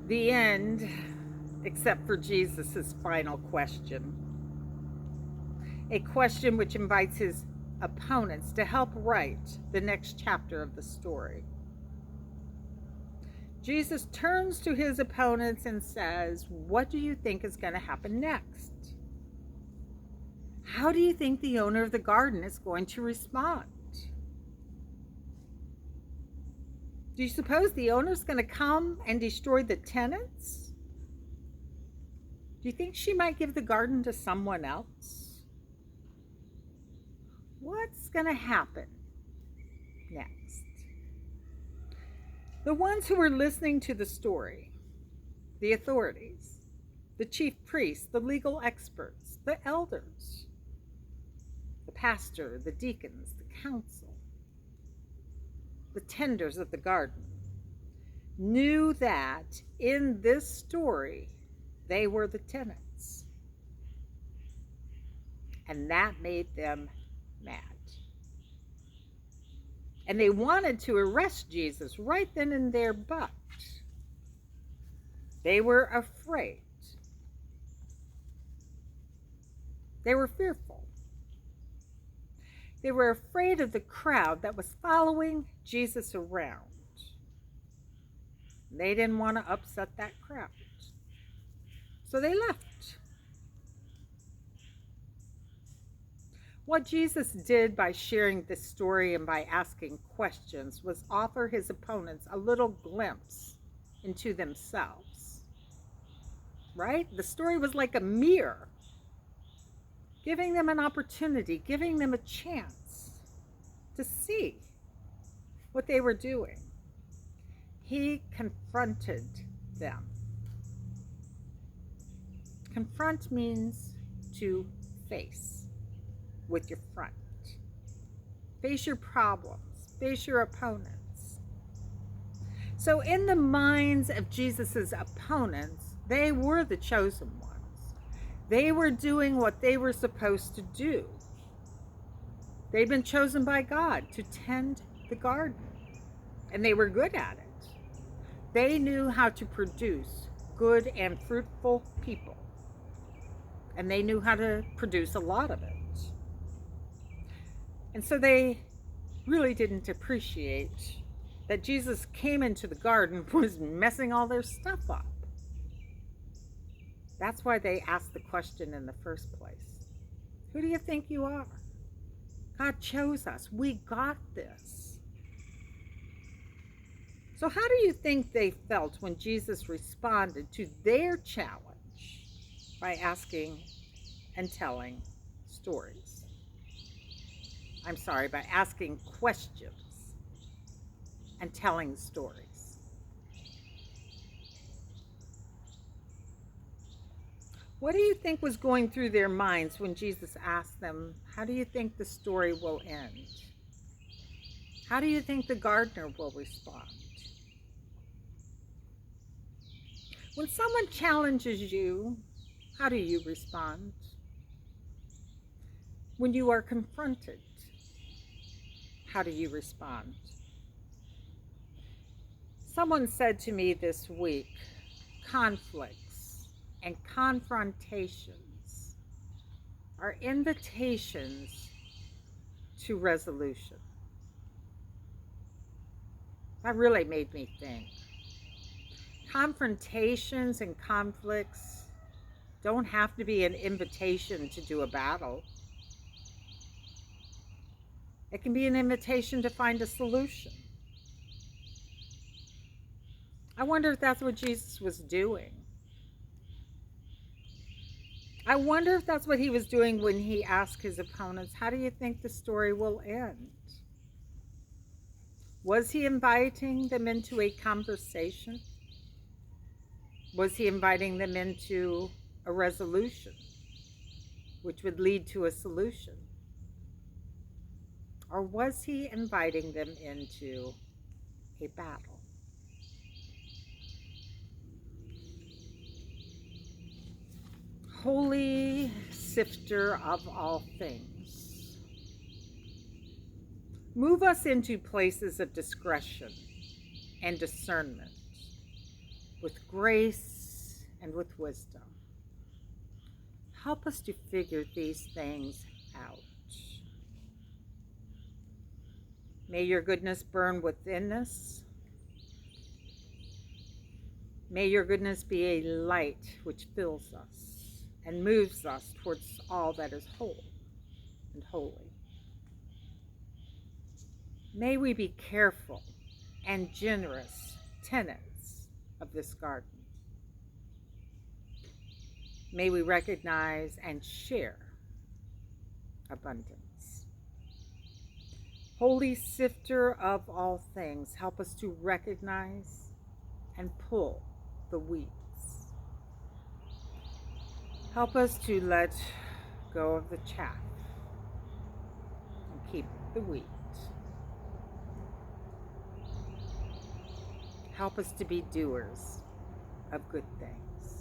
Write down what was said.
The end, except for Jesus' final question. A question which invites his opponents to help write the next chapter of the story. Jesus turns to his opponents and says, "What do you think is going to happen next? How do you think the owner of the garden is going to respond? Do you suppose the owner's going to come and destroy the tenants? Do you think she might give the garden to someone else? What's going to happen next?" The ones who were listening to the story, the authorities, the chief priests, the legal experts, the elders, the pastor, the deacons, the council, the tenders of the garden, knew that in this story they were the tenants. And that made them mad. And they wanted to arrest Jesus right then and there, but they were afraid. They were fearful. They were afraid of the crowd that was following Jesus around. They didn't want to upset that crowd. So they left. What Jesus did by sharing this story and by asking questions was offer his opponents a little glimpse into themselves. Right? The story was like a mirror, giving them an opportunity, giving them a chance to see what they were doing. He confronted them. Confront means to face with your front. Face your problems, face your opponents. So in the minds of Jesus's opponents, they were the chosen ones. They were doing what they were supposed to do. They'd been chosen by God to tend the garden, and they were good at it. They knew how to produce good and fruitful people, and they knew how to produce a lot of it. And so they really didn't appreciate that Jesus came into the garden and was messing all their stuff up. That's why they asked the question in the first place. Who do you think you are? God chose us. We got this. So how do you think they felt when Jesus responded to their challenge by asking and telling stories? By asking questions and telling stories. What do you think was going through their minds when Jesus asked them, "How do you think the story will end? How do you think the gardener will respond?" When someone challenges you, how do you respond? When you are confronted, how do you respond? Someone said to me this week, conflicts and confrontations are invitations to resolution. That really made me think. Confrontations and conflicts don't have to be an invitation to do a battle. It can be an invitation to find a solution. I wonder if that's what Jesus was doing. I wonder if that's what he was doing when he asked his opponents, "How do you think the story will end?" Was he inviting them into a conversation? Was he inviting them into a resolution, which would lead to a solution? Or was he inviting them into a battle? Holy sifter of all things, move us into places of discretion and discernment with grace and with wisdom. Help us to figure these things out. May your goodness burn within us. May your goodness be a light which fills us and moves us towards all that is whole and holy. May we be careful and generous tenants of this garden. May we recognize and share abundance. Holy sifter of all things, help us to recognize and pull the weeds. Help us to let go of the chaff and keep the wheat. Help us to be doers of good things.